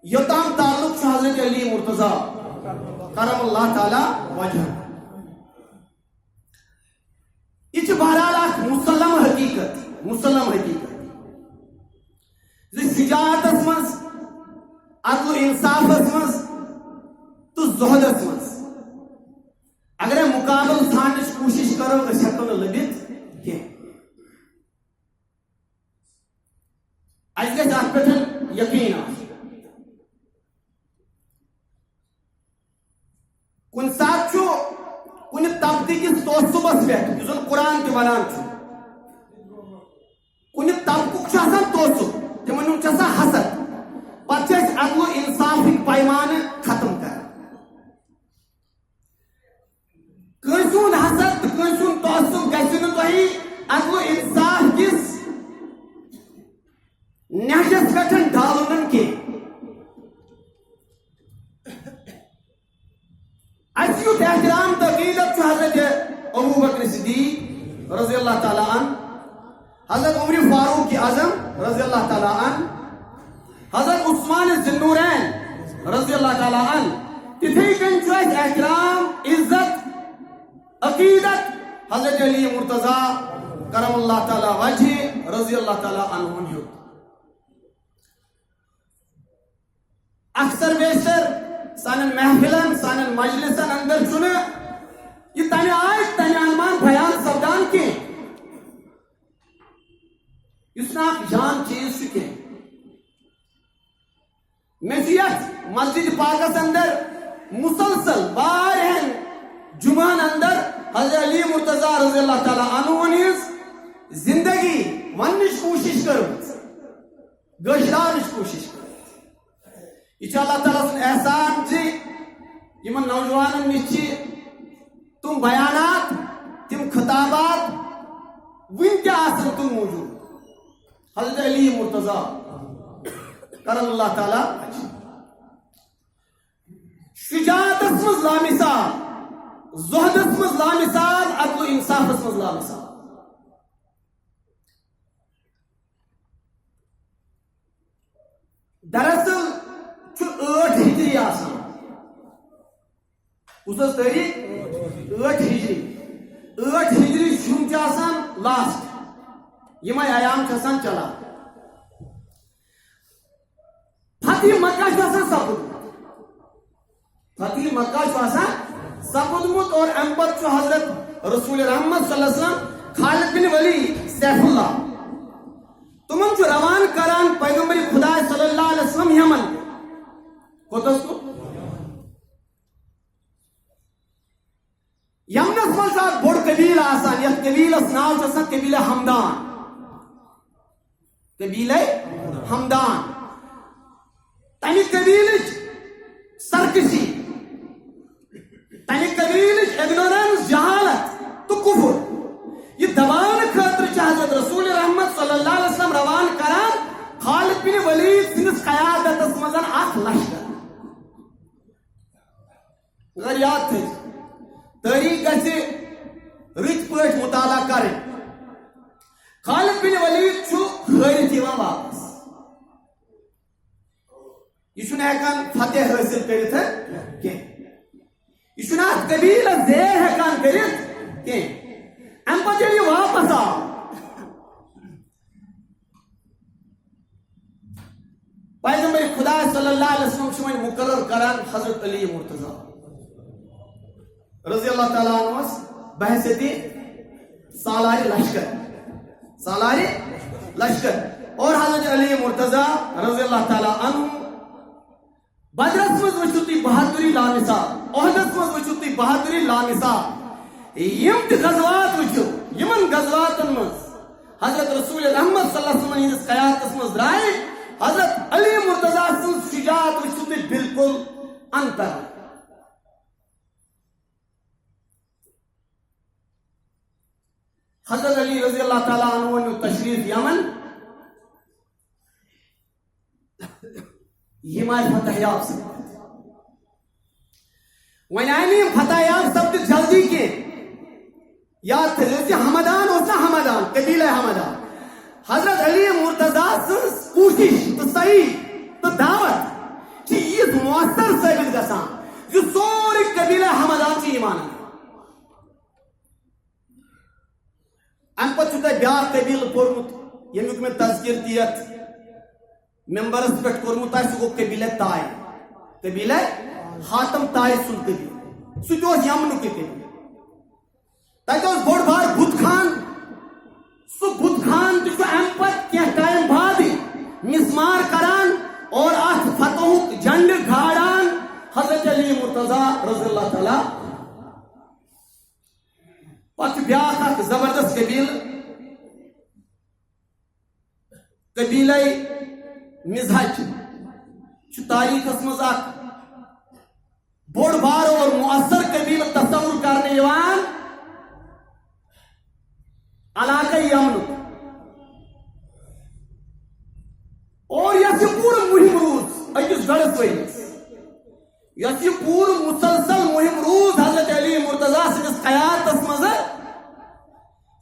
یوتام تعلق حضرت علی مرتضی کرم اللہ تعالی وجہ یہ بہرحال مسلم حقیقت شجاعتس مز عدل و انصافس مز تو زہدس مز اگر مقابل ثانچ کوشش کرو ہیکو نا لبت کی گھس ات پہ یقین کن سات کن طبقہ کس توسبس پہ قرآن تہ ونان کن طبقہ توسب تمن حسد پتہ عدل و انصاف پیمانہ ختم کر کنس حسد کنس تعصب گھس تھی عدل و انصاف کس نہجس پہ ڈالن کی اسیت احترام تقیدت حضرت ابو بکر صدیق رضی اللہ تعالی عنہ حضرت عمر فاروق اعظم رضی اللہ تعالی عنہ حضرت عثمان ذوالنورین رضی اللہ تعالی عنہ تتھے کن احترام عزت عقیدت حضرت علی مرتضی کرم اللہ تعالی وجہ رضی اللہ تعالی عنہ اکثر بیشتر سان محفلن سان مجلسن اندر یہ تنہ آئے تنہ عنوان بیان سپدان کی اس نا جان چیز کی میت مسجد پاکس اندر مسلسل بارہن جمعن اندر حضرت علی مرتضی رضی اللہ تعالی عنہ زندگی ونش کوشش کرو گشرانش کوشش کرو یہ اللہ تعالیٰ سن احسان جی یمن نوجوانن نش تم بیانات تم خطابات ون تم موجود حضرت علی مرتضی کرم اللہ تعالیٰ شجاعتس مز لامثال زہدس مز لامثال عدل و انصافس مز لامثال دراصل ٲٹھ ہجری آسان اس تاریخ ٲٹھ ہجری شروع آسان لاسٹ یہ ایام آسان چلان فتح مکہ سپدمت اور ام پتہ حضرت رسول رحمت صلی اللہ علیہ وسلم خالد بن ولید سیف اللہ تمن روان کران پیغمبر خدا صلی اللہ علیہ وسلم یمن کوتس کو یمنس مز بوڑ قبیل آسان یت قبیلس ناو آسان قبیلہ ہمدان تمہ قبیلچ سرکشی تمہ قبیلچ اگنورنس جہالت تو کفر یہ دبان خاطر حضرت رسول رحمت صلی اللہ علیہ وسلم روان کران خالد بن ولید سنس قیادت مز اخ لشکر اگر یاد تھی تاریخ گھس رت پہ مطالعہ کر خالد بن ولید ہرت واپس یہ ہیکان فتح حاصل کرت یہ ات قبیل زیر ہیکان کرت کی ام پتہ یہ واپس آو پیغمبر خدا صلی اللہ علیہ وسلم مقرر کران حضرت علی مرتضی رضی اللہ تعالیٰ عنہ بحثیت سالار لشکر اور حضرت علی مرتضی رضی اللہ تعالیٰ عنہ بدرس مز وچھو تی بہادری لامثال احدس مز وچھو تی بہادری لامثال یم تی غزوات وچھو یمن غزواتن مز حضرت رسول رحمت صلی اللہ علیہ وسلم قیادت مز رائے حضرت علی مرتضی سن شجاعت وچھو تی بالکل انتر حضرت علی رضی اللہ تعالیٰ عنہ نے تشریف یمن یہ مائے فتح یاب سب ونانی فتح یاب سب جلدی کے یاد تھے حمدان ہوتا حمدان قبیلہ حمدان حضرت علی مرتضی سن کوشش تو صحیح تو دعوت مؤثر ثابت گژھان زِ سورُے قبیلہ حمدان چھِ ایمان اَنان. اَمہِ پتہٕ چھُ تۄہہِ بیٛاکھ قبیٖلہٕ پوٚرمُت ییٚمیُک مےٚ تذکِر تہِ یتھ ممبرس پٮ۪ٹھ کوٚرمُت آسہِ سُہ گوٚو قبیٖلہ تاے. قبیٖلہ حاتم تاے سُنٛد قبیٖلہٕ سُہ تہِ اوس یمنُکُے قبیٖلہٕ. تتہِ اوس بوٚڑ بار بُت خان. سُہ بُت خان تہِ چھُ اَمہِ پتہٕ کینٛہہ ٹایم بادٕے مسمار کران اور اتھ فتحُک جنڈٕ گھاڑان حضرت علی مرتضیٰ رضی اللہ تعالیٰ. پتہٕ چھُ بیٛاکھ اکھ زبردست قبیٖلہٕ قبیٖلے مزہج چھُ تاریخس منٛز اکھ بوٚڑ بار اور مؤثر قبیٖلہٕ تصور کرنہٕ یِوان علاقے یمنُک. اور یس یہ پورٕ مہم روٗز أکِس ڈۄڑس ؤرِیس یس یہ پوٗرٕ مسلسل مہم روٗز حضرت علی مرتضیٰ سٕنٛدِس قیادتس منٛز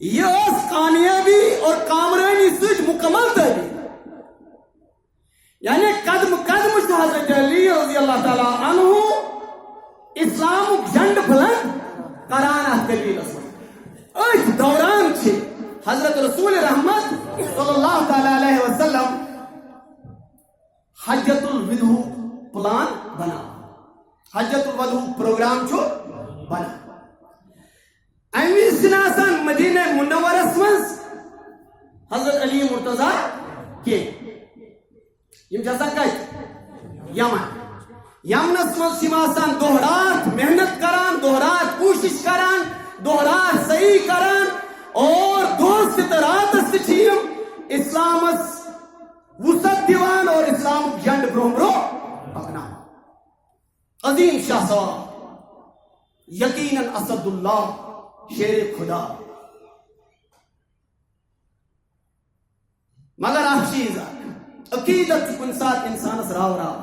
یہ ٲس کامیٲبی اور کامرٲنی سۭتۍ مکمل تعبیر. یعنی قدم قدم چھُ حضرت علی رضی اللہ تعالیٰ عنہ اسلامُک جنڈٕ بلند کران اتھ قبیٖلس منٛز. أتھۍ دوران چھِ حضرت رسول رحمت صلی اللہ تعالیٰ علیہ وسلم حجت الوداع پلان بنا. حجت الوداع پروگرام چھُ بنا. امہِ وِزِ چھِنہٕ آسان مدینہ منورس منٛز حضرت علی مرتضیٰ کینٛہہ. یِم چھِ آسان کتہِ؟ یمن. یمنس منٛز چھِ یِم آسان دۄہ رات محنت کران, دۄہ رات کوٗشش کران, دۄہ رات صحیح کران اور دۄہس تہِ تہٕ راتس تہِ چھِ یِم اسلامس وسعت دِوان اور اسلامُک جنڈٕ برونٛہہ برونٛہہ پکناوان. عظیم شاہ سوار یقیناً اسد اللہ شیر خدا. مگر اکھ چیٖز اکھ عقیدت چھُ کُنہِ ساتہٕ انسانس راو راو.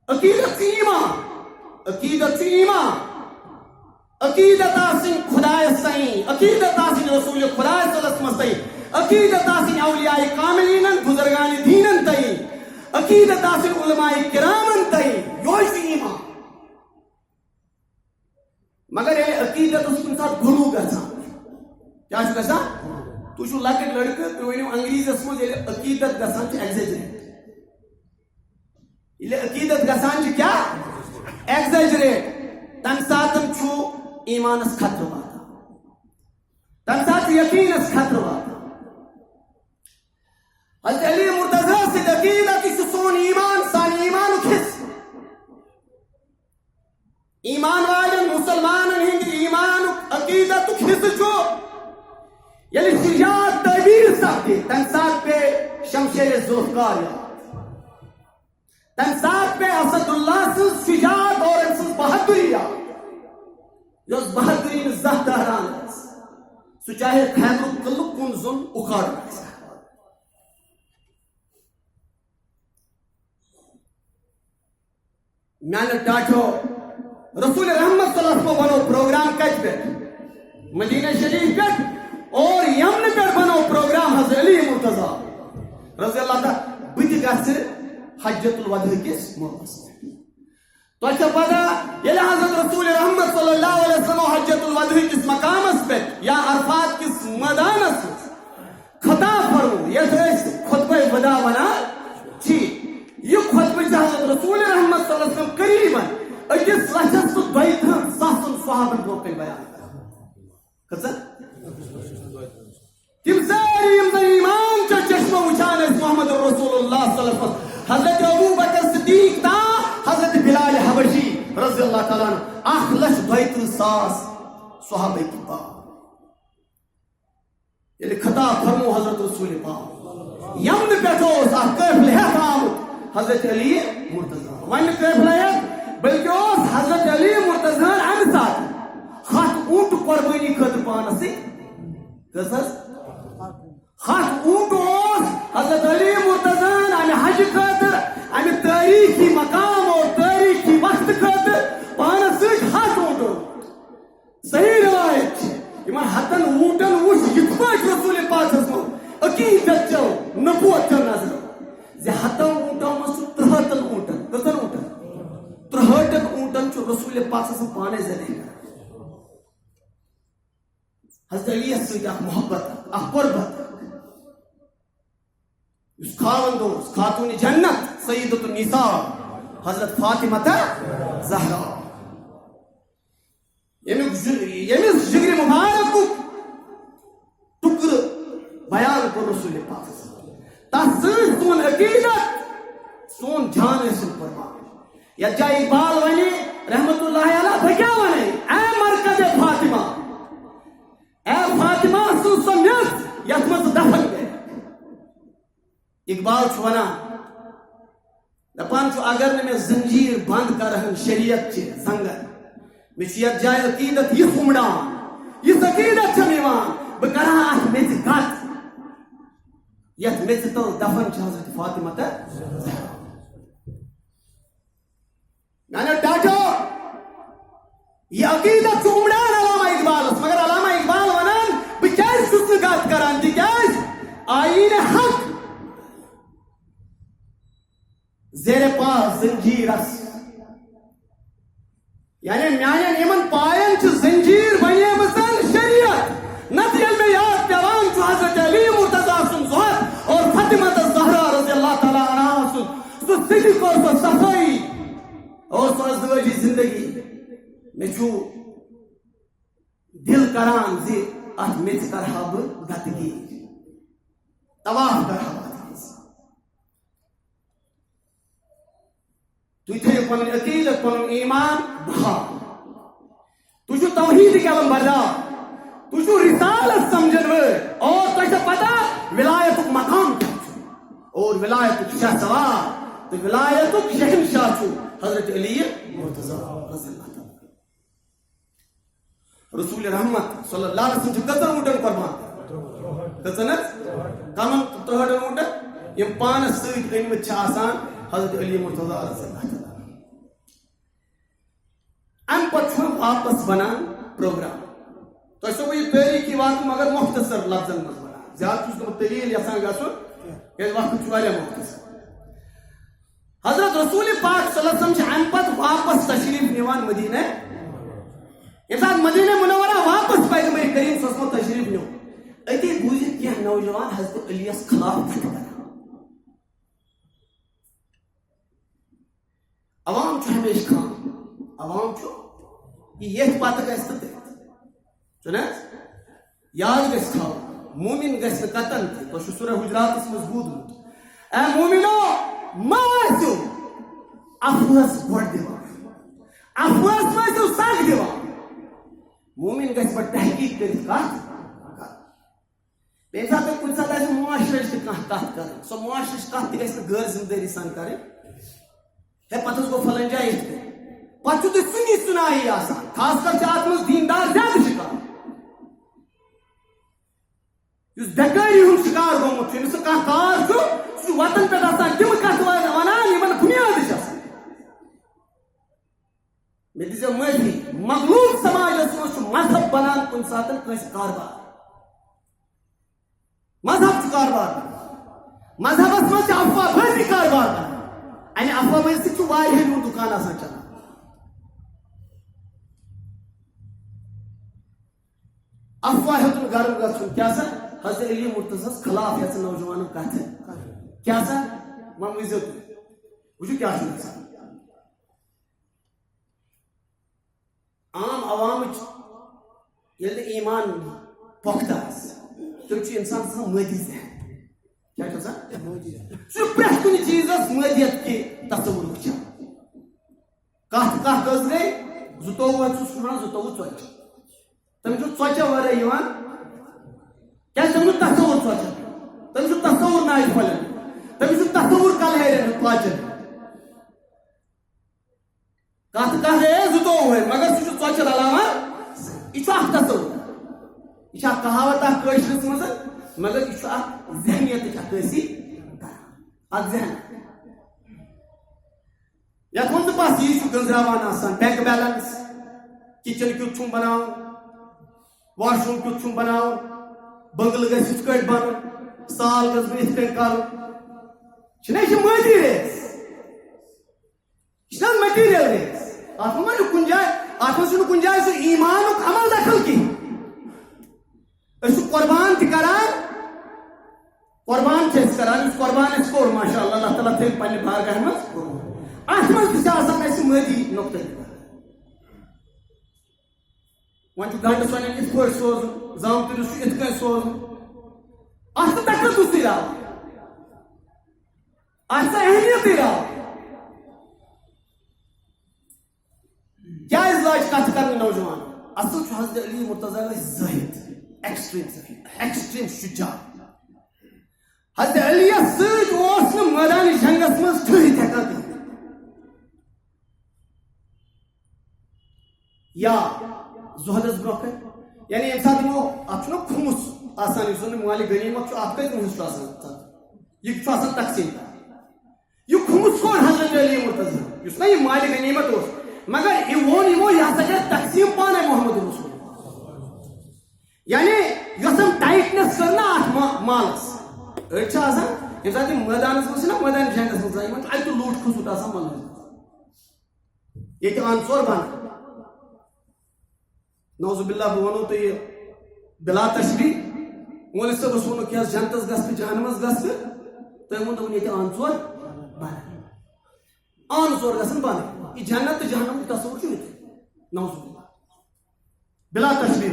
عقیدت چھُ ایمان. عقیدت چھُ ایمان. عقیدت آسٕنۍ خدایس تانۍ, عقیدت آسٕنۍ رسول خدا صلی اللہ علیہ وسلمس تانۍ, عقیدت آسٕنۍ اولیاء کاملینن بزرگان دیٖنن تانۍ, عقیدت آسٕنۍ علماء کرامن تانۍ. یہوے چھُ ایمان. مگر ییٚلہِ عقیدتس کُنہِ ساتہٕ غلوٗ گژھان کیٛاہ چھُ گژھان؟ تُہۍ چھُو لۄکٕٹۍ لڑکہٕ, تُہۍ ؤنِو انگریٖزیس منٛز ییٚلہِ عقیدت گژھان چھِ ایگزیجریٹ. ییٚلہِ عقیدت گژھان چھِ کیٛاہ؟ ایگزیجریٹ. تمہِ ساتہٕ چھُ ایمانس خطرٕ واتان, تمہِ ساتہٕ چھُ یقیٖنس خطرٕ واتان. حضرت علی مرتضیٰ سٕنٛدِ عقیدت یہِ چھُ سون ایمان, سانہِ ایمانُک حصہٕ. ایمان والٮ۪ن مسلمانن ہٕنٛدِ ایمانُک عقیدتُک حصہٕ چھُ ییٚلہِ شجاعت تعبیٖر سپدِ تمہِ ساتہٕ پے شمشیر ذوالفقار یاد, تمہِ ساتہٕ پے اسد اللہ سٕنٛز شجاعت اور أمۍ سٕنٛز بہادری یاد, یۄس بہادری نہٕ زانٛہہ دہران آسہِ, سُہ چاہے خیبرُک قلعہٕ کُن زوٚن اُکھاڑُن آسہِ. میانہِ ٹاٹھیو رسول رحمت صلی اللہ علیہ وسلم بنو پروگرام کتہِ پٮ۪ٹھ؟ مدینہ شریف پٮ۪ٹھ. اور یمنہٕ پٮ۪ٹھ بنو پروگرام حضرت علی مرتضیٰ رضی اللہ تعالیٰ. بہٕ تہِ گژھٕ حجت الوداع کِس موقعس پٮ۪ٹھ. تۄہہِ چھا پتہ ییٚلہِ حضرت رسول رحمت صلی اللہ علیہ وسلم حجت الوداع کِس مقامس پٮ۪ٹھ یا عرفات کِس مٲدانس منٛز خطاب فرموو یتھ أسۍ خطبہ وداع ونان چھِ, یہ خطبہ چھِ حضرت رسول رحمت صلی اللہ علیہ وسلم قریباً 1,32,000 صحابن برونٛہہ کَنہِ بیان کران. کۭژاہ؟ تِم سٲری یِم زن ایمان چو چشمو وٕچھان ٲسۍ محمد رسول اللہ صلی اللہ علیہ وسلم, حضرت ابو بکر صدیق تا حضرت بلال حبشی رضی اللہ تعالیٰ عنہ, 1,32,000 صحابہ کی پاک. ییٚلہِ خطاب فرمو حضرت رسول پاک یمنہٕ پٮ۪ٹھ اوس اکھ قٲفلہٕ ہٮ۪تھ آمُت حضرت علی مرتضیٰ. وۄنۍ قٲفلہٕ ہٮ۪تھ بلکہ اوس حضرت علی مرتضیٰ امہِ ساتہٕ 100 اونٹ قربٲنی خٲطرٕ پانس سۭتۍ. کٔژ حظ؟ 100 اونٹ اوس حضرت علی مرتضیٰ امہِ حجہِ خٲطرٕ, امہِ تٲریٖخی مقام اور تٲریٖخی وقتہٕ خٲطرٕ پانس سۭتۍ 100 اونٹ. صحیح روایت چھِ یِمن 100 اونٹن وٕچھ یِتھ پٲٹھۍ رسول پاکس منٛز عقیدت چو نبوت چو نظر زِ 100 اونٹو منٛز چھُ 63 پاک سے پانے زدے حضرت علی سۭتۍ اکھ محبت اکھ قربت اس خاوند اوس خاتون جنت سیدۃ النساء حضرت فاطمہ زہرا ییٚمِس جگرِ مبارک ٹکر بیان کور رسول پاک تس سون عقیدت سون جان ٲسِن قربان یتھ جایہِ اقبال ونہِ رحمت اللہ علیہ بہٕ کیٛاہ ونے اے مرکز فاطمہ اے فاطمہ سٕنٛز سۄ میٚژ یتھ منٛز دفن گٔے اقبال چھُ ونان دپان چھُ اگر نہٕ مےٚ زنجیٖر بنٛد کرہن شریعت چہِ زنگن مےٚ چھُ یتھ جایہِ عقیدت یہِ ہُمڑان یِژھ عقیدت چھم یِوان بہٕ کرٕ ہا اتھ میٚژِ کتھ یتھ میٚژِ تل دفن چھِ حضرت فاطمہ زہرا میانیو ٹاٹھو یہ عقیدت چھُ ہُمڑان علامہ اقبالس مگر علامہ اقبال ونان بہٕ کیازِ چھُس نہٕ کتھ کران تِکیازِ آیٖنہِ حق زیر پا زنجیرس یعنی میانین یمن پاین چھ زنجیر بنیمژن شریعت نتہٕ ییٚلہِ مےٚ یاد پیوان چھُ حضرت علی مرتضیٰ سُنٛد ظہر اور فاطمہ زہرا رضی اللہ تعالیٰ عنہا سُنٛد سُہ صدق اور سۄ صفٲیی اور سۄ ازدوٲجی زندگی مےٚ چھُ دل کران زِ اتھ میٚژِ کرہا بہٕ گتگی طواف کرہا بہٕ تُہۍ تھٲیِو پنُن عقیدت پنُن ایمان بحال تُہۍ چھِو توحیٖدٕکۍ علم بردار تُہۍ چھِو رسالت سمجھن وٲلۍ اور تۄہہِ چھےٚ پتہ ولایتُک مقام کیٛاہ چھُ اور ولایتُک شاہ سوار تہٕ ولایتُک شہنشاہ چھُ حضرت علی مرتضیٰ رضی اللہ تعالیٰ رسول رحمت صلی اللہ علیہ وسلم چھِ کٔژن وُٹن قۄربان کٔژن حظ کمن 63 وُٹن یِم پانس سۭتۍ أنمٕتۍ چھِ آسان حضرت علی مرتضیٰ رضی اللہ تعالیٰ ام پتہ واپس بنان پروگرام تۄہہِ چھُو یہ تٲریٖخی واقعہٕ مگر مختصر لفظن منٛز بنان زیادٕ چھُس نہٕ بہٕ طویل یژھان گژھُن کیٛازِ وقت چھُ واریاہ مختصر حضرت رسول پاک صلی اللہ علیہ وسلم چھِ امہِ پتہٕ واپس تشریف نِوان مدینہ ییٚمہِ ساتہٕ مدینہ منورہ واپس پیغمبر کریم صلی اللہ علیہ وسلم تشریف نیوٗ أتی بوٗزِتھ کینٛہہ نوجوان حضرت علی یس خلاف کتھٕ کران عوام چھُ ہمیشہ خام عوام چھُ یتھ پتہٕ گژھِ تہٕ تٔتھۍ چھُنہ یاد گژھِ تھاوُن مومِن گژھِ نہٕ کتن تہِ تۄہہِ چھُ سورہ حجراتس منٛز بوٗزمُت اے مومِنو مہ ٲسِو افوہس گۄڈٕ دِوان افوہس مہ ٲسِو سگ دِوان مومِن گژھِ پتہٕ تحقیٖق کٔرِتھ کتھ بیٚیہِ ساتہٕ تۄہہِ کُنہِ ساتہٕ آسہِ معاشرٕچ تہِ کانٛہہ کتھ کرٕنۍ سۄ معاشرٕچ کتھ تہِ گژھِ نہٕ غٲر ذمہٕ دٲری سان کرٕنۍ ہے پتہٕ حظ گوٚو فلٲنۍ جایہِ یِتھ کٔنۍ پتہٕ چھُو تُہۍ سُنی سُنایی آسان خاص کر چھِ اتھ منٛز دیٖندار زیادٕ شِکار یُس بٮ۪کٲری ہُنٛد شِکار گوٚمُت چھُ ییٚمِس نہٕ کانٛہہ کار چھُ سُہ چھُ وتن پٮ۪ٹھ آسان تِم کتھٕ ونان یِمن بُنیادٕ چھِ آسان مےٚ دِژیو معٲفی مغلوب سماجس منٛز چھُ مذہب بنان کُنہِ ساتہٕ کٲنٛسہِ کاربار مذہب چھُ کاربار بنان مذہبس منٛز چھِ افواہ بٲزی کاربار بنان امہِ افواہ بٲزی سۭتۍ چھُ واریاہن ہُنٛد دُکان آسان چلان افواہ ہیوٚتُن گرم گژھُن کیٛاہ سا حضرت علی مرتضیٰ خلاف یژھن نوجوانن کتھٕ کیٛاہ سا وۄنۍ وٕچھزیو تُہۍ وٕچھِو کیٛاہ چھُ گژھان عام عوامٕچ ییٚلہِ نہٕ ایمان پۄختہٕ آسہِ تیٚلہِ چھُ اِنسان آسان مٲدی ذہن کیٛاہ چھُ آسان سُہ چھُ پرٛٮ۪تھ کُنہِ چیٖزس مٲدیت کہِ تصوُر وٕچھان کتھ کٔژ گٔے 22 چھُس وَنان 22 ژۄچہِ تٔمِس چھُ ژۄچو ورٲے یِوان کیٛازِ تٔمِس چھُ تصوُر ژۄچن تٔمِس چھُ تصوُر ناوِ پھلٮ۪ن تٔمِس چھُ تصوُر کلہیرٮ۪ن ژۄچن کتھ گٔیے 22 مگر سُہ چھُ ژۄچہِ رلاوان یہِ چھُ اکھ تصوُر یہ اکھ کہاوت اکھ کٲشرِس منٛز مگر یہ اکھ ذہنیتٕچ عکٲسی کران اکھ ذہن یتھ منٛز بس یی چھُ گٔنزراوان آسان بینک بیلنس کچن کیُتھ چھُم بناوُن واش روم کیُتھ چھُم بناوُن بنگلہٕ گژھِ یِتھ کٲٹھۍ بنُن سال گژھِ بہٕ یِتھ کٲٹھۍ کرُن چھُنہ یہِ چھِ مٲدی ریس یہ میٹیریل ریس آتھ کن جائے کن جائے سو ایمانک عمل دخل کی قربان تہ کران قربان کران قربان کور ماشاء اللہ اللہ تعالیٰ تھے پنہ بارگاہ مز ات مز تہ مادی نقطہ ون گنڈ سن ات پہ سوزن زام ترس ات کن سوزن ات تکلف راو ات اہمیت راو کیا لاج کت کر نوجوان اصل حضرت علی مرتضی زاہد ایکسٹریم شجاع حضرت علی ست میدان جنگس مز ٹھہرت ہیکان یا زہدس برونٛہہ کن یعنی یم سات یمو اتھ کھمس آسان اس مال غنیمت ات کت حصہ آسان یہ تقسیم یہ کھمس کون حضرت علی مرتضی اس یہ مال غنیمت مگر یہ وون یمو یہ ہسا تقسیم پانے محمد رسول یعنی یسم ٹائٹنس کرنا ات مالس اڑ آسان یم سات میدانس مز میدان جنگس مز ات لوٹ کھسوٹ آسان مل یہ انصور بن نوز باللہ بہ ونو تو یہ بلا تشریح مول صبس ونو کہ جنتس گھس جہنمس گھس تم ون یہ انصور بن انصور گھن بن یہ جنت تو جہنم تصور چھ نوز باللہ بلا تشریح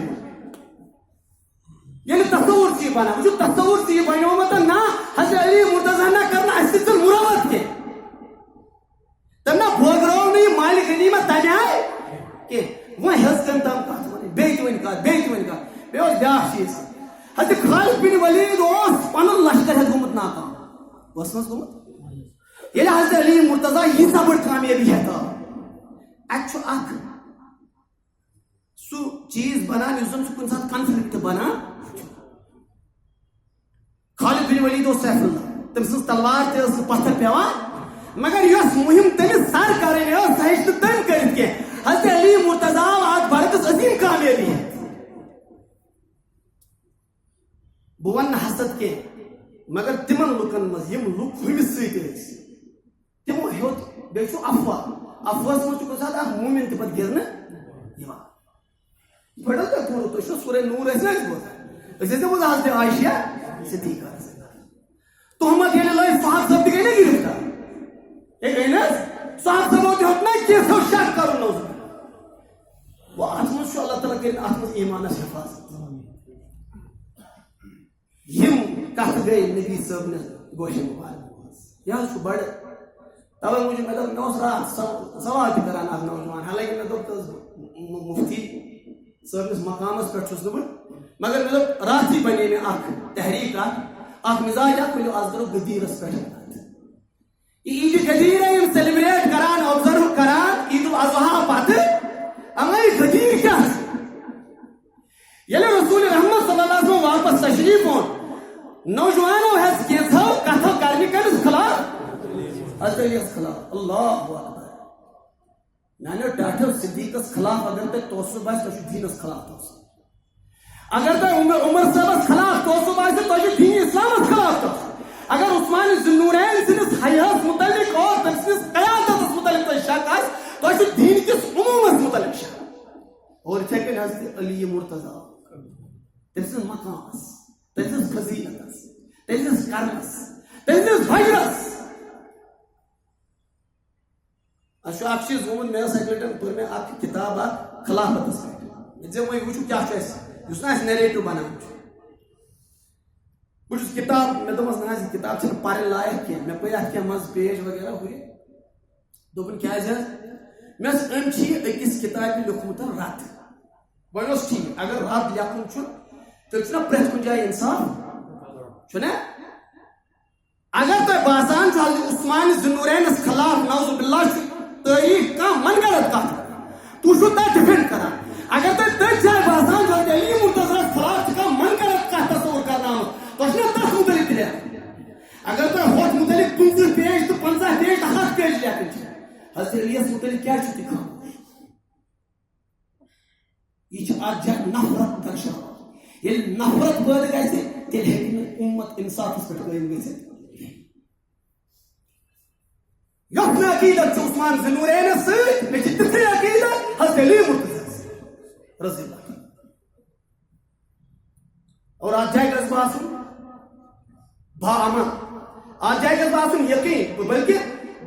یعنی تصور چھ بنا وہ تصور چھ بنو مت نا حضرت علی مرتضی نہ کرنا اس سے مراد کے تم نہ بھوگرو نہیں مال غنیمت تنے آئے کہ وہ ہس کن تم کت بیت ون کت بیاا چیز حضرت خالد بن ولید پن لشکر گومت ناکام مز گومت یل حضرت علی مرتضی یہ بڑ کامیابی ہے ات سو چیز بنان اس کن سات کنفلکٹ بنان خالد بن ولید سیف اللہ تم سن تلوار تہ پتھر پیوان مگر یس مہم تمس سر کریں سہ ہیچ تم کرت کی حضرت علی مرتضی آج برعکس عظیم کامیابی ہے بہ ون حسد کے مگر تمن لکن مز یم لک ہمس ست تمو ہیوت بیچ افواہ مجھ کن سات اخ مومن تہ پتہ گرنے پڑھو تہ پورو تو سورہ نور اس بوزان حضرت عائشہ صدیقہ تہمت یعنی لائف صاحب سب گئی نا گرفتار یہ گئی نا صاحب سب ہوتے ہوت نا کیسو شک کرو نوز وہ اتمن اللہ تعالیٰ کریں اتمن ایمانس حفاظت یم کت گئی نبی صاحب نے گوشن مبارک یہ بڑ توے مجھے میں رات سوال تہ کران اخ نوجوان حالانکہ میں دپ مفتی صاحبس مقامس پہ چھس بہ مگر میں دپ رات ہی بنے میں اخ تحریک اخ مزاج اخ ولو آز کرو غدیرس پہ عید غدیر یم سیلیبریٹ کران آبزرو کران عید الاضحیٰ پتہ اما یہ غدیر کیا یل رسول رحمت صلی اللہ علیہ وسلم واپس تشریف اون نوجوانوں ہے کیسو کتھو کرنے کس خلاف حضرت علی خلاف اللہ اکبر نانو ڈاکٹر صدیقس خلاف اگر تہ توسو باس تو دینس خلاف توسو اگر تہ عمر صاحب خلاف توسو باس تو دین اسلام خلاف توسو اگر عثمان ذوالنورین سنس حیات متعلق اور تمسنس قیادت متعلق تو شک آس تو دین کس عمومس متعلق شک اور چکن حضرت علی مرتضی تمسنس مقامس تمسنس فضیلتس تمسنس کرمس تمسنس بھجرس اچھا اخ چیز وون میں سیکرٹری پر میں اخ کتاب خلافت پہ وہی وچو کیا اس نا نیریٹو بنان بس کتاب میں دس نا کتاب چھ پڑھ لائق کی میں پہ ات کی مز پیج وغیرہ ہوئی دپن کیا میں ام اکس کتاب لکھمت رت وہ ٹھیک اگر رت لکھن تیل پریت کن جائے انصاف چھنا اگر تہ باسان عثمان ذوالنورینس خلاف نعوذ باللہ تاریخ کم من غلط کت تو تہ ڈیفینڈ کران اگر تہ تھی جائے باسان علی مرتضی خلاف کم من غلط کت تصور کرنا تو تس متعلق لیا اگر تہ ہوت متعلق 50 پیج تو 50 پیج 100 پیج لکھن حضرت علیس متعلق کیا لکھا یہ آج نفرت درشان یل نفرت پید گھے تیل ہیکہ امت انصافس پہ قائم گھت یس میں عقیدت عثمان ذوالنورین ست میں تتھے عقیدت حضرت علی مرتضی رضی اللہ عنہ. اور آج جائے گا باسن با امن آج جائے گا باسن یقین بلکہ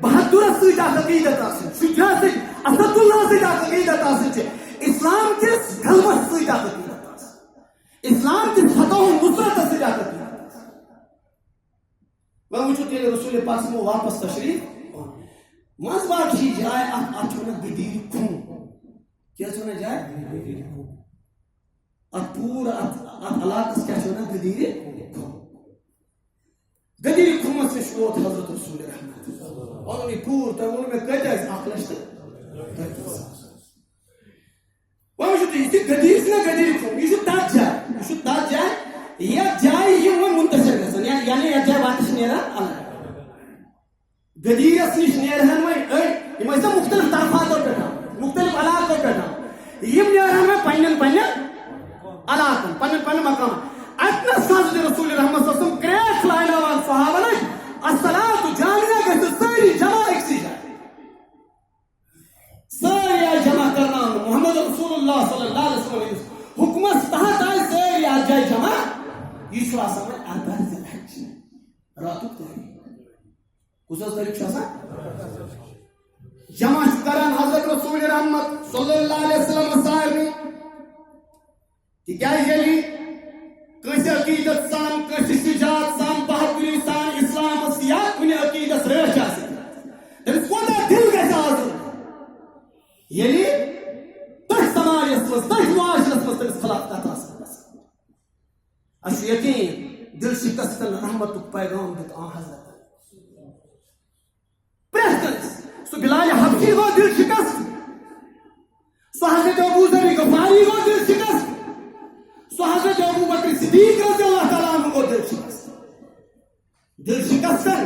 بہادر ست عقیدت آسن شجاع ست اسد اللہ ست عقیدت آسن اسلام کس غلبت ست عقیدت آسن اسلام کس فتح و نصرت ست عقیدت آسن. وہ وچھو تیرے رسول پاک سے واپس تشریف مز باغ کی جائے ات گدیر خون کیا چھ جائے ات پورا ات علاقہ کیا چھ گدیر خون گدیر خون سے شروع حضرت رسول رحمت اور پور تو ان میں کتہ اخ لچھ وہ یہ گدیر نہ گدیر خون یہ تات جائے یہ جائے یہ منتشر گژھان یعنی یہ جائے واٹس نیران الگ گدیرس نش نیرہن وی مختلف طرفاتوں پہ مختلف علاقوں پہ یہ نیرہن وی پنن علاقن پنن مقام اتنس حضرت رسول رحمت صلی اللہ علیہ وسلم کریک لائناوان صحابہ الصلاۃ جامعہ گژھِ ساری جمع اکسی جائے ساری آئی جمع کرنا محمد رسول اللہ صلی اللہ علیہ وسلم حکمت تحت آئی ساری آئی جائے جمع یہ شو آسان ہے آدھار ذی الحج راتو تحریر کس طریق جمع کران حضرت رسول رحمت صلی اللہ علیہ وسلم مسائل میں تکیاز یلی کس عقیدت سان کس شجاعت سان بہادری سان اسلام یا کنی عقیدت ریش آسے تمہیں کوتا دل گیسا آزر یلی تش سماج اسمس تش معاشر اسمس تمہیں خلاف کتا آسے اشو یقین دل شکستن رحمت پیغام دیت آن حضرت سو بلال حبشی کو دل شکست سو حضرت ابو ذر غفاری کو دل شکست سو حضرت ابو بکر صدیق رضی اللہ تعالیٰ عنہ کو دل شکستن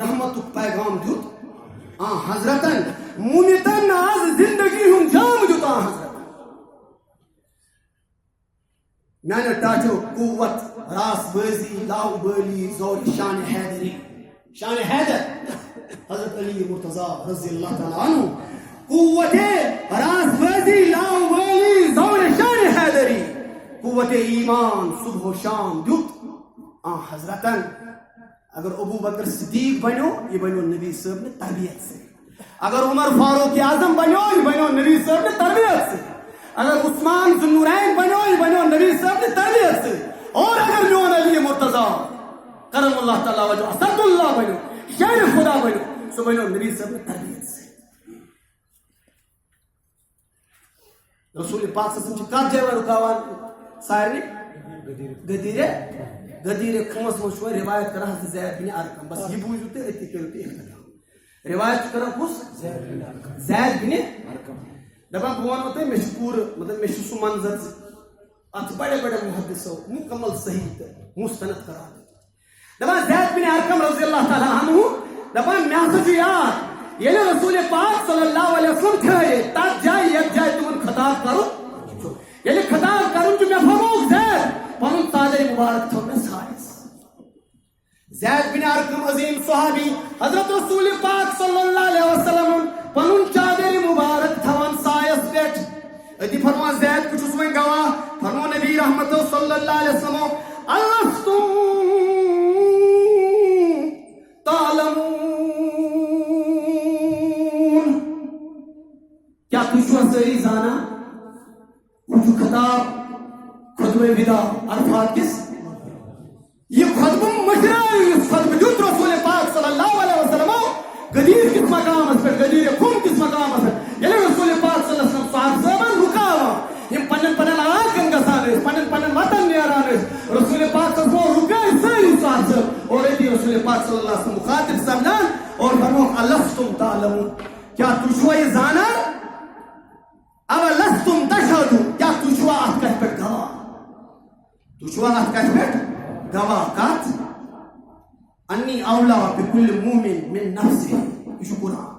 رحمت پیغام دیت آن حضرتن مونتن آز زندگی ہم جام دیت آن حضرتن میں نے ٹاچو قوت راس بازی لاؤ بالی زور شان حیدر حضرت علی مرتضی رضی اللہ تعالیٰ عنہ قوت راس بازی لاؤ بالی زور شان حیدری قوت ایمان صبح و شام دیت آن حضرتن. اگر ابو بکر صدیق بنو یہ بنو نبی صاحب نے تربیت سے, اگر عمر فاروق اعظم بنو یہ بنو نبی صاحب نے تربیت سے, اگر عثمان ذوالنورین بنو یہ بنو نبی صاحب نے تربیت سے, اور اگر میون علی مرتضی کرم اللہ تعالیٰ وجہ اسد اللہ بنو شیر خدا بنو سو بنو نبی صاحب نے تربیت سے. رسول پاک صلی اللہ علیہ وسلم کب جائے رکاوان سارے گدیر خمس مشہور روایت کرا حضرت زید بن ارقم, بس یہ بوجھو تے اتی کرو تے اختلاف روایت کرا کس زید بن ارقم دبا بون ہوتے مشکور مطلب مش سو منظر ات بڑے بڑے محدثوں مکمل صحیح مستند کرا دبا زید بن ارقم رضی اللہ تعالی عنہ دبا میاس یاد یہ رسول پاک صلی اللہ علیہ وسلم تھے تک جائے یک جائے تمن خطاب کرو یعنی خطاب کروں جو میں فرموک زید پنن تادر مبارک تھو میں سائز. زید بن ارقم عظیم صحابی حضرت رسول پاک صلی اللہ علیہ وسلم پنن چادر مبارک تھوان سائز بیٹھ ادی فرما زید کچھ اس میں گواہ فرمو نبی رحمت صلی اللہ علیہ وسلم الستم تعلمون کیا کچھ سری زانا کچھ خطاب خطبہ ودا عرفات کس یہ خطبہ مشرع اس خطبہ جو رسول پاک صلی اللہ علیہ وسلم گدیر کس مقام اس پر گدیر خون کس مقام اس پر یعنی رسول پاک صلی اللہ علیہ وسلم صاحب رکاوا ہم پنن آگن گسانے پنن وطن نیرانے رسول پاک صلی اللہ علیہ وسلم رکائے ساری صاحب اور ایدی رسول پاک صلی اللہ علیہ وسلم مخاطب سمنان اور فرمو الستم تعلمون کیا تجھو یہ زانا او لستم تشہدو کیا تجھو اتکش پر گواہ تجھو اتکش پر گواہ کات انی اولا بکل مومن من نفسه یہ قرآن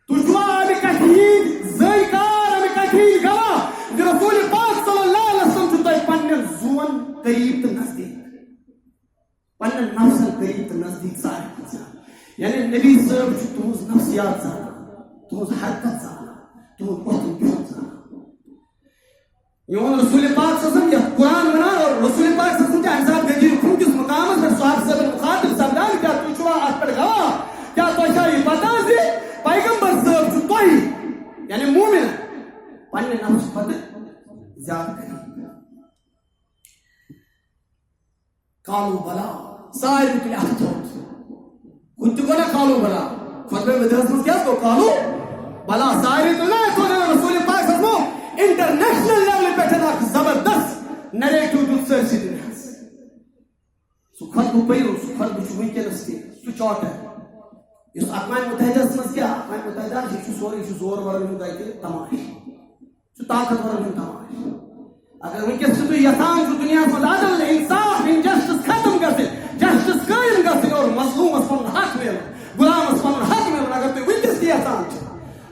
تجھو آمی کشید زیکار آمی کشید گواہ رسول پاک صلی اللہ علیہ وسلم چھتا ہے پنن زون قریب تا نزدیک پنن نفس قریب تا نزدیک سارے یعنی نبی صاحب تہذ نفسیات زانان تہذ حرکت زانان تہذ وقت بہن زانان یون رسول پاک صلی اللہ علیہ وسلم یہ قرآن ونان اور رسول پاک صلی اللہ علیہ وسلم کے انسان گجیر خون کس مقامت پر صحابہ صاحب مخاطب سمجھان کیا تو چھوا آت پر گواہ کیا تو شاہی پتا سے پیغمبر صاحب چھو توہی یعنی مومن پاننے نفس پتہ زیادہ کریں قالو بلا سائر بکلی احتوت کنتی کو نا قالو بلا خطبہ مدرس میں کیا تو قالو بلا سائر تو نا تو رسول پاک صلی اللہ علیہ وسلم انٹرنیشنل لیول پہ چلا زبردست نیریٹو دل سرسی دنیا سو خطبہ پیرو سو خطبہ چھو ہوئی کے نستے سو چوٹ ہے اس اقوام متحدہ سمجھ کیا اقوام متحدہ یہ سوری زور ورن گئی کہ تماش سو طاقت ورن تماش اگر ان کے سو یسان جو دنیا میں عدل انصاف انجسٹس ختم کرتے جسٹس قائم کرتے اور مظلوم اسپن حق میں غلام اسپن حق میں اگر تو ان کے یسان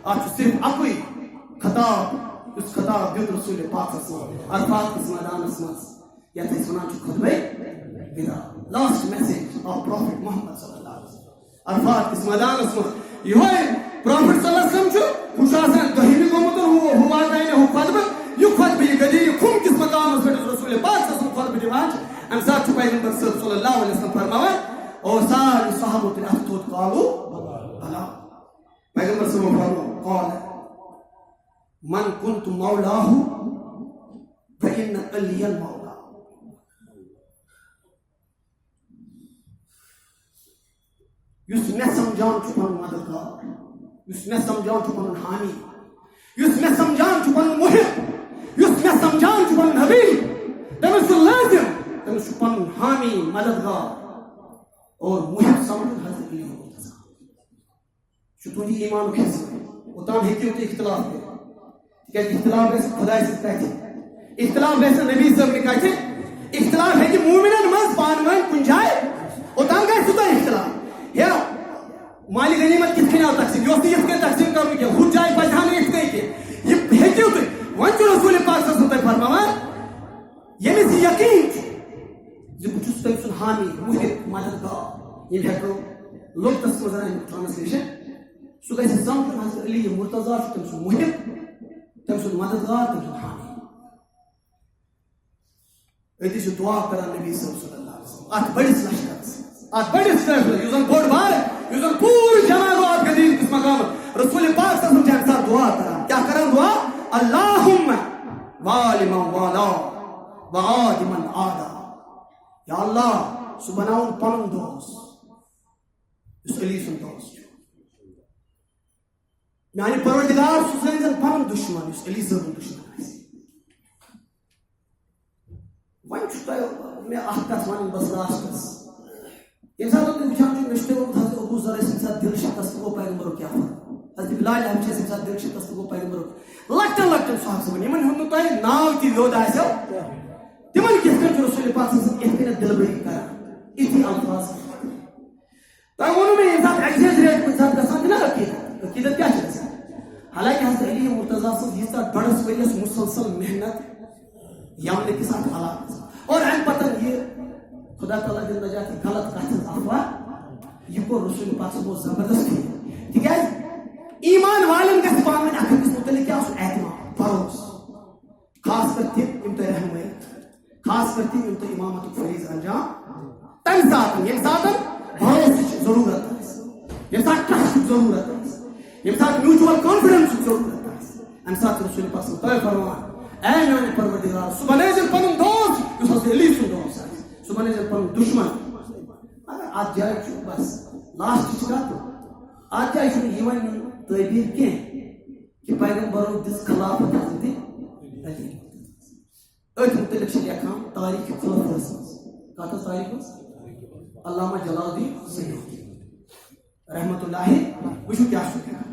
آج صرف اپنی خطاب اس خطاب دیت رسول پاک صلی اللہ علیہ وسلم عرفات کس میدان اسمس یا تھی سنان چو خطبہ ودا لاسٹ میسیج آف پروفیٹ محمد صلی اللہ علیہ وسلم عرفات کس میدان اسمس یہ ہوئے پروفیٹ صلی اللہ علیہ وسلم چھو خوش آسان دہیمی گمتر ہوا دائنے ہو خطبہ یہ خطبہ یہ گدی یہ خون کس مقام اس پر رسول پاک صلی اللہ علیہ وسلم خطبہ دیوان امساد چھو پیغمبر صلی اللہ علیہ وسلم فرماوا اور ساری صحابت الاحتوت قالو بلا پیغمبر صلی اللہ علیہ وسلم قال من كنت مولاه فإن علي المولى يس میں سمجھان چھپن مددگار يس میں سمجھان چھپن حامی يس میں سمجھان چھپن محب يس میں سمجھان چھپن نبی تمس لازم تمس چھپن حامی مددگار اور محب سمجھن حضرت علی شو تھی ایمان کے اتان ہیکیو تے اختلاف ہے کہ اختلاف ہے خدا سے کہتے اختلاف ہے نبی صاحب نے کہتے اختلاف ہے کہ مومنان مز پانوان کنجائے اتان کا ستا اختلاف یا مالی غنیمت کس کے نام تقسیم یوستی اس کے تقسیم کرنے کے خود جائے پہچانے اس کے یہ ہے کیوں تو وانچو رسول پاک صلی اللہ علیہ وسلم فرماوان یہ میں سے یقین جو کچھ اس طرح سن حامی محب مددگار یہ ہے کہ لوگ تصور ذرا ٹرانسلیشن سو کیسے سمجھو حضرت علی مرتضی تم سن محب تم سن مددگار تم سن حامی ایتی سے دعا کرا نبی صلی اللہ علیہ وسلم آت بڑی سلاشکت آت بڑی سلاشکت یوزن بوڑ بار یوزن پوری جماع آت قدیم کس مقام رسول پاک صلی اللہ علیہ وسلم دعا کرا کیا کرا دعا اللہم والی من والا وعاد من آدا یا اللہ سبناؤن پنن دوست اس علی سن دوست یعنی پروردگار سوزن پنن دشمن اس علی سن دشمن وان چھتا میں آہتاس وان بس راستس انسان تو وچھان جو نشتے وہ حضرت ابو ذر سے ساتھ دل شکست کو پیغمبر کیا فرق حضرت بلال ہمشہ سے ساتھ دل شکست کو پیغمبر لگتن صاحب سے بنی من ہم تو ناو تی یود آئے سو تمن کس کر رسول پاک صلی اللہ علیہ وسلم احتنا دل بری کرا اتی الفاظ تو انہوں میں انسان ایکزیجریٹ میں ساتھ کسان دینا عقیدت کیا چلتا ہے حالانکہ حضرت علی مرتضی صلی یہ ساتھ بڑس ویس مسلسل محنت یامنے کے ساتھ حالات اور ان پتن یہ خدا تعالیٰ جل نجاتی غلط کہتے افواہ یہ کو رسول پاک سے بہت زبردست ہے ٹھیک ہے ایمان والن کا سپاہ میں اکھر کس متعلق کیا اس اعتماد فروز خاص کرتے امتہ رحمیت خاص کرتے امتہ امامت فریض انجام تن ساتھ یہ ساتھ بھروس ضرورت ہے یہ ساتھ ٹرسٹ ضرورت ہے یہ ساتھ میوچول کانفیڈنس ضرورت ہے ان ساتھ رسول پاک سے طے فرمان اے میانے پروردگار صبح نیزل پنن دوست اس حضرت علی سن دوست صبح نیزل پنن دشمن اگر آج جائے چھو بس لاسٹ چھکا تو آج جائے چھو یہ ون تعبیر کیا کہ پیغمبروں دس خلافت حضرت علی ایت متعلق سے لکھا تاریخ خلافت حضرت کہتا تاریخ علامہ جلال الدین سیوطی رحمت اللہ وشو کیا شکر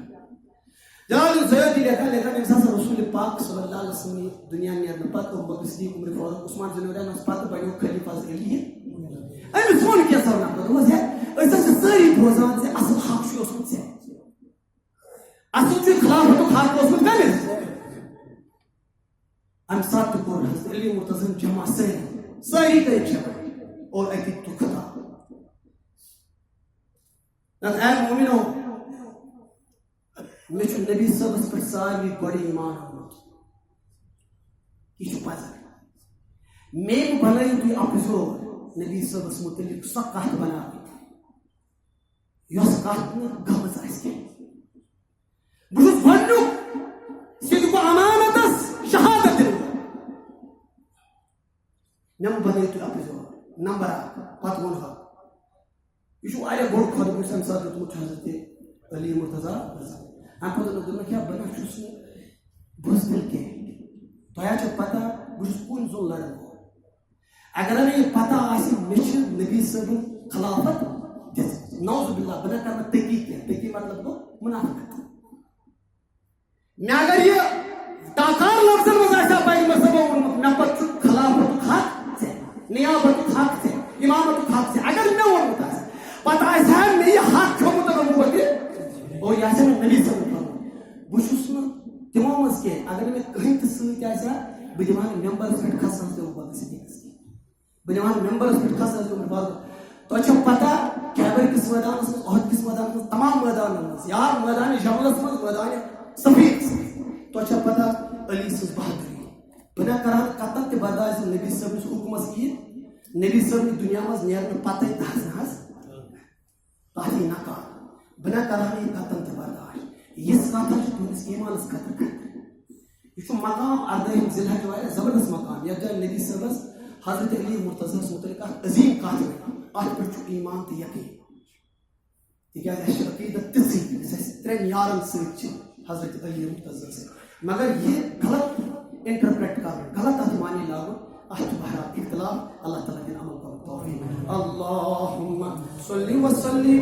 جلال الزیدی لکھا انسان سے رسول پاک صلی اللہ علیہ وسلم دنیا میں پتہ ابو بکر صدیق عمر فاروق عثمان ذو النورین اس پتہ بڑو خلیفہ علی ہے ایم سون کیا سوال نہ وہ ہے ایسا سے ساری بوزان سے اصل حق شو اس سے اصل سے خلاف تو حق اس میں ہے ام سات کو علی مرتضی جمع سے ساری کا جمع اور ایک تو خطا اے مومنو مے چھ نبی صاحب پر ساروی گوڑ ایمان یہ پزر مے بنائیو تھی اپیسوڈ نبی صاحب متعلق سہ کت بنا یس کت گمز آس بہت گۄڈنیُک صدق امانتس شہادت دن مے بنائیو تھی اپیسوڈ نمبر 1 پتہ ون یہ بوڑ خطبہ سم سات دیتمت حضرت علی مرتضی ام پتہ دن کیا بنا چھس بزدل کی تہ پتہ بہت کن زون لڑن وول اگر مے یہ پتہ آسہ مے نبی صاحب خلافت دس نوز باللہ بنا کر تقی کی تقی مطلب گو منافقت مے اگر یہ تاکار لفظن مز آسہ پیغمبر صاحب وونمت مے پتہ خلافت حق نیابت حق امامت حق اگر مے وونمت آسہ پتہ آسہ مے یہ حق تھومت نبوت اور یہ آسہ نبی صاحب بہت تمو مز کی اگر مے کہیں تہ ست آسہ بہ دِوان ممبرس پہ کھسان تم بکر صدیقس کی بہ دِوان ممبرس پہ کھسان تم بکر تو چھو پتہ خیبر کس میدانس مز احد کس میدانس مز تمام میدانن مز یا میدان جملس مز میدان صفیق تو چھو پتہ علی سز بہادری بنا کران قتل تہ برداشت نبی صاحب حکمس کی نبی صاحب دنیا مز نیرن پتہ تحس نحس تاہی نقاب بنا کران قتل تہ برداشت یہ کتھ تہندس ایمانس خطر یہ مقام 14 ذی الحجہ والا زبردست مقام یہ جائے نبی صاحب حضرت علی مرتضی متعلق عظیم کتھ ات پہ ایمان تو یقین تاز عقیدت تھی ترین یارن ست حضرت علی مرتضی سے مگر یہ غلط انٹرپریٹ کر غلط ات معنی لاگو ات بہرحال اختلاف اللہ تعالیٰ کے عمل کرو توفیق اللہم صلی وسلم علی